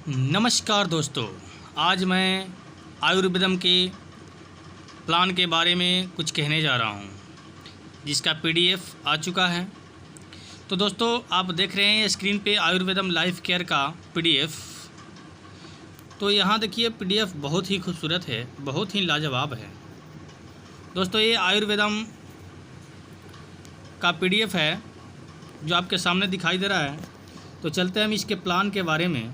नमस्कार दोस्तों, आज मैं आयुर्वेदम के प्लान के बारे में कुछ कहने जा रहा हूँ, जिसका पीडीएफ आ चुका है। तो दोस्तों, आप देख रहे हैं स्क्रीन पे आयुर्वेदम लाइफ केयर का पीडीएफ। तो यहाँ देखिए, पीडीएफ बहुत ही खूबसूरत है, बहुत ही लाजवाब है दोस्तों। ये आयुर्वेदम का पीडीएफ है जो आपके सामने दिखाई दे रहा है। तो चलते हैं हम इसके प्लान के बारे में।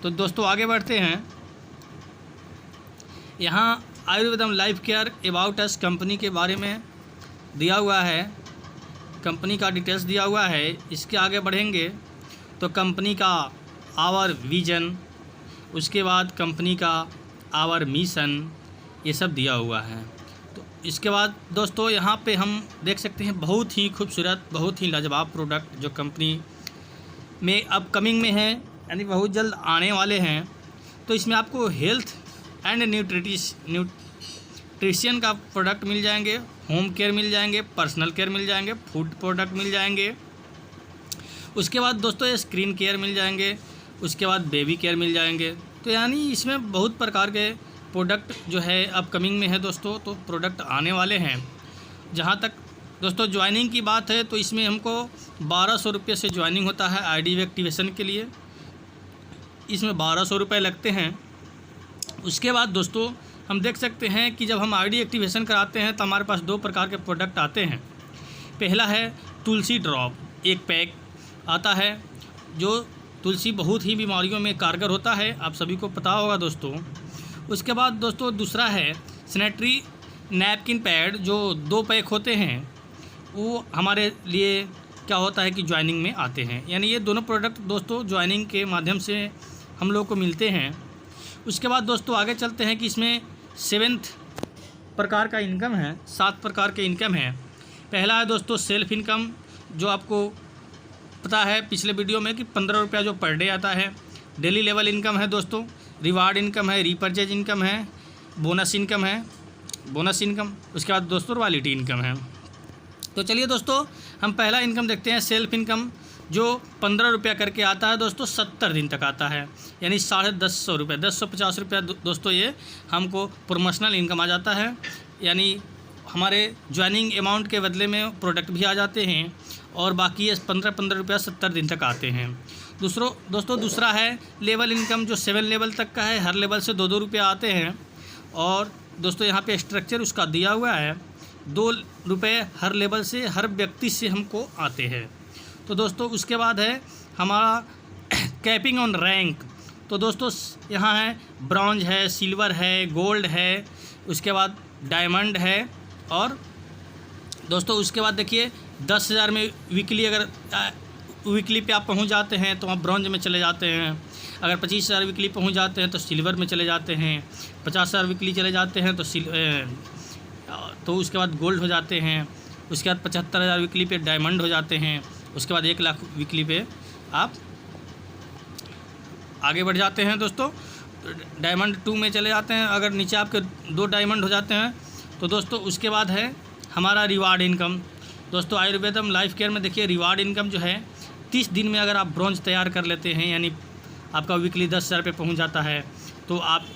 तो दोस्तों आगे बढ़ते हैं। यहाँ Ayurvedam life care about us कंपनी के बारे में दिया हुआ है, कंपनी का डिटेल्स दिया हुआ है। इसके आगे बढ़ेंगे तो कंपनी का आवर विजन, उसके बाद कंपनी का आवर मिशन, ये सब दिया हुआ है। तो इसके बाद दोस्तों यहाँ पे हम देख सकते हैं बहुत ही खूबसूरत, बहुत ही लाजवाब प्रोडक्ट जो कंपनी में अपकमिंग में है, यानी बहुत जल्द आने वाले हैं। तो इसमें आपको हेल्थ एंड न्यूट्रिशन का प्रोडक्ट मिल जाएंगे, होम केयर मिल जाएंगे, पर्सनल केयर मिल जाएंगे, फूड प्रोडक्ट मिल जाएंगे। उसके बाद दोस्तों स्क्रीन केयर मिल जाएंगे, उसके बाद बेबी केयर मिल जाएंगे। तो यानी इसमें बहुत प्रकार के प्रोडक्ट जो है अपकमिंग में है दोस्तों, तो प्रोडक्ट आने वाले हैं। जहाँ तक दोस्तों ज्वाइनिंग की बात है तो इसमें हमको 1200 रुपये से ज्वाइनिंग होता है आईडी एक्टिवेशन के लिए। इसमें 1200 रुपये लगते हैं। उसके बाद दोस्तों हम देख सकते हैं कि जब हम आईडी एक्टिवेशन कराते हैं तो हमारे पास दो प्रकार के प्रोडक्ट आते हैं। पहला है तुलसी ड्रॉप, एक पैक आता है जो तुलसी बहुत ही बीमारियों में कारगर होता है, आप सभी को पता होगा दोस्तों। उसके बाद दोस्तों दूसरा है सैनिटरी नैपकिन पैड, जो 2 पैक होते हैं। वो हमारे लिए क्या होता है कि ज्वाइनिंग में आते हैं। यानी ये दोनों प्रोडक्ट दोस्तों ज्वाइनिंग के माध्यम से हम लोग को मिलते हैं। उसके बाद दोस्तों आगे चलते हैं कि इसमें 7th प्रकार का इनकम है, 7 प्रकार के इनकम है। पहला है दोस्तों सेल्फ इनकम, जो आपको पता है पिछले वीडियो में कि 15 रुपया जो पर डे आता है। डेली लेवल इनकम है दोस्तों, रिवार्ड इनकम है, रीपर्चेज इनकम है, बोनस इनकम है, बोनस इनकम। उसके बाद दोस्तों रॉयल्टी इनकम है। तो चलिए दोस्तों हम पहला इनकम देखते हैं, सेल्फ इनकम, जो 15 रुपया करके आता है दोस्तों, 70 दिन तक आता है। यानी 150 रुपये, 1050 रुपया दोस्तों ये हमको प्रमोशनल इनकम आ जाता है। यानी हमारे ज्वाइनिंग अमाउंट के बदले में प्रोडक्ट भी आ जाते हैं, और बाकी ये 15 रुपया 70 दिन तक आते हैं। दोस्तों दूसरा है लेवल इनकम, जो 7 लेवल तक का है। हर लेवल से 2-2 रुपया आते हैं। और दोस्तों यहाँ पे स्ट्रक्चर उसका दिया हुआ है, 2 रुपये हर लेवल से, हर व्यक्ति से हमको आते हैं। तो दोस्तों उसके बाद है हमारा कैपिंग ऑन रैंक। तो दोस्तों यहाँ है ब्रॉन्ज है, सिल्वर है, गोल्ड है, उसके बाद डायमंड है। और दोस्तों उसके बाद देखिए 10,000 में वीकली, अगर वीकली पे आप पहुँच जाते हैं तो आप ब्रॉन्ज में चले जाते हैं। अगर 25,000 वीकली पहुँच जाते हैं तो सिल्वर में चले जाते हैं। 50,000 वीकली चले जाते हैं तो उसके बाद गोल्ड हो जाते हैं। उसके बाद 75,000 वीकली पे डायमंड हो जाते हैं। उसके बाद 1 लाख वीकली पे आप आगे बढ़ जाते हैं दोस्तों, डायमंड 2 में चले जाते हैं। अगर नीचे आपके 2 डायमंड हो जाते हैं तो दोस्तों उसके बाद है हमारा रिवार्ड इनकम। दोस्तों आयुर्वेदम लाइफ केयर में देखिए रिवार्ड इनकम जो है 30 दिन में अगर आप ब्रॉन्ज तैयार कर लेते हैं, यानी आपका वीकली 10,000 पे पहुँच जाता है, तो आप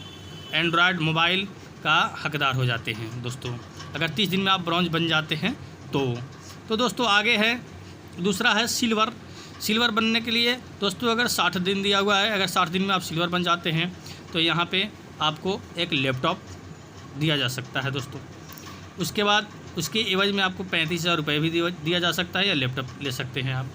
एंड्रॉयड मोबाइल का हकदार हो जाते हैं दोस्तों, अगर 30 दिन में आप ब्रॉन्ज बन जाते हैं तो दोस्तों आगे है दूसरा है सिल्वर। सिल्वर बनने के लिए दोस्तों अगर 60 दिन दिया हुआ है, अगर 60 दिन में आप सिल्वर बन जाते हैं तो यहाँ पे आपको एक लैपटॉप दिया जा सकता है दोस्तों। उसके बाद उसके एवज में आपको 35,000 रुपये भी दिया जा सकता है, या लैपटॉप ले सकते हैं आप।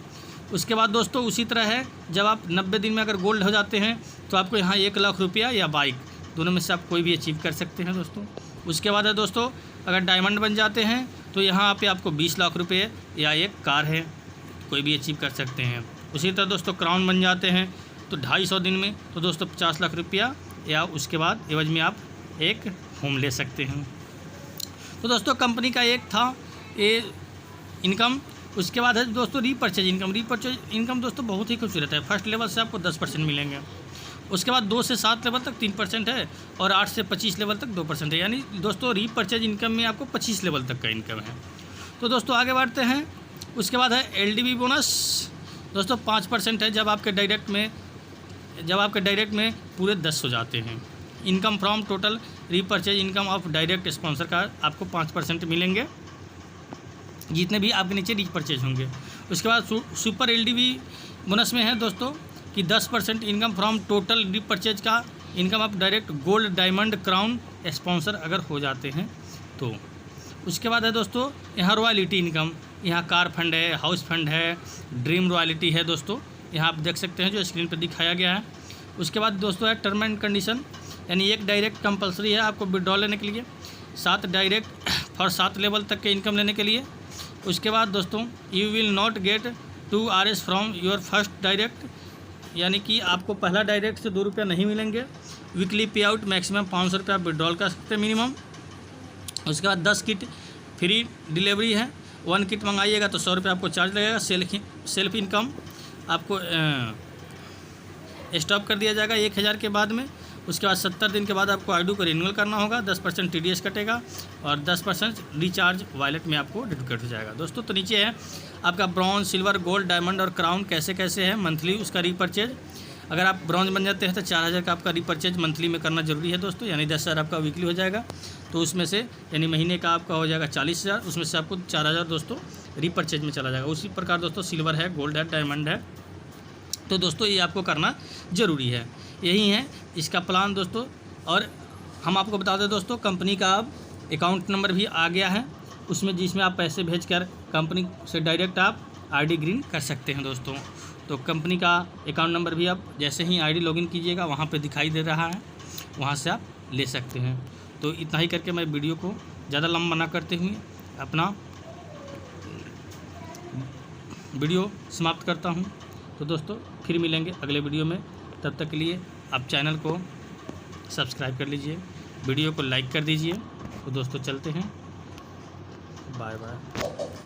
उसके बाद दोस्तों उसी तरह है, जब आप 90 दिन में अगर गोल्ड हो जाते हैं तो आपको यहाँ 1 लाख रुपया या बाइक, दोनों में से आप कोई भी अचीव कर सकते हैं दोस्तों। उसके बाद है दोस्तों अगर डायमंड बन जाते हैं तो यहाँ पे आपको 20 लाख रुपये या एक कार है, कोई भी अचीव कर सकते हैं। उसी तरह दोस्तों क्राउन बन जाते हैं तो 250 दिन में तो दोस्तों 50 लाख रुपया, या उसके बाद एवज में आप एक होम ले सकते हैं। तो दोस्तों कंपनी का एक था ये इनकम। उसके बाद है दोस्तों रीपर्चेज इनकम। रीपर्चेज इनकम दोस्तों बहुत ही खूबसूरत है। फर्स्ट लेवल से आपको 10% मिलेंगे। उसके बाद 2 से 7 लेवल तक 3% है, और 8 से 25 लेवल तक 2% है। यानी दोस्तों रीपर्चेज इनकम में आपको 25 लेवल तक का इनकम है। तो दोस्तों आगे बढ़ते हैं। उसके बाद है एलडीबी बोनस। दोस्तों 5% है जब आपके डायरेक्ट में जब आपके डायरेक्ट में पूरे 10 हो जाते हैं। Income from total repurchase income of direct sponsor का आपको 5% मिलेंगे जितने भी आपके नीचे रीपरचेज होंगे। उसके बाद सुपर एलडीवी बोनस में है दोस्तों कि 10% इनकम फ्रॉम टोटल रीपरचेज का income of direct gold diamond crown sponsor अगर हो जाते हैं तो। उसके बाद है दोस्तों यहाँ रॉयल्टी इनकम, यहाँ कार फंड है, हाउस फंड है, ड्रीम रॉयल्टी है दोस्तों, यहाँ आप देख सकते हैं जो स्क्रीन पर दिखाया गया है। उसके बाद दोस्तों है टर्म एंड कंडीशन, यानी एक डायरेक्ट कंपलसरी है आपको विड्रॉल लेने के लिए, 7 डायरेक्ट फॉर 7 लेवल तक के इनकम लेने के लिए। उसके बाद दोस्तों you will not gate 2 RS from your first direct, यानी कि आपको पहला डायरेक्ट से 2 रुपया नहीं मिलेंगे। वीकली पे आउट मैक्सिमम 500 रुपया आप विड्रॉल कर सकते हैं मिनिमम। उसके बाद 10 किट फ्री डिलीवरी है, 1 किट मंगाइएगा तो 100 रुपये आपको चार्ज लगेगा। सेल्फ इनकम आपको स्टॉप कर दिया जाएगा 1000 के बाद में। उसके बाद 70 दिन के बाद आपको आईडी को रिन्यूअल करना होगा, 10% TDS कटेगा और 10% रिचार्ज वॉलेट में आपको डेबिट हो जाएगा दोस्तों। तो नीचे है आपका ब्रॉन्ज, सिल्वर, गोल्ड, डायमंड और क्राउन कैसे कैसे है मंथली उसका रीपरचेज। अगर आप ब्रॉन्ज बन जाते हैं तो 4000 का आपका रीपरचेज मंथली में करना जरूरी है दोस्तों, यानी 10,000 आपका वीकली हो जाएगा। तो उसमें से यानी महीने का आपका हो जाएगा 40,000, उसमें से आपको 4000 दोस्तों रीपरचेज में चला जाएगा। उसी प्रकार दोस्तों सिल्वर है, गोल्ड है, डायमंड है, तो दोस्तों ये आपको करना ज़रूरी है। यही है इसका प्लान दोस्तों। और हम आपको बता दें दोस्तों कंपनी का अब अकाउंट नंबर भी आ गया है उसमें, जिसमें आप पैसे भेजकर कंपनी से डायरेक्ट आप आईडी ग्रीन कर सकते हैं दोस्तों। तो कंपनी का अकाउंट नंबर भी आप जैसे ही आईडी लॉगिन कीजिएगा वहाँ पे दिखाई दे रहा है, वहाँ से आप ले सकते हैं। तो इतना ही करके मैं वीडियो को ज़्यादा लंबा ना करते हुए अपना वीडियो समाप्त करता हूँ। तो दोस्तों फिर मिलेंगे अगले वीडियो में, तब तक के लिए आप चैनल को सब्सक्राइब कर लीजिए, वीडियो को लाइक कर दीजिए। तो दोस्तों चलते हैं, बाय बाय।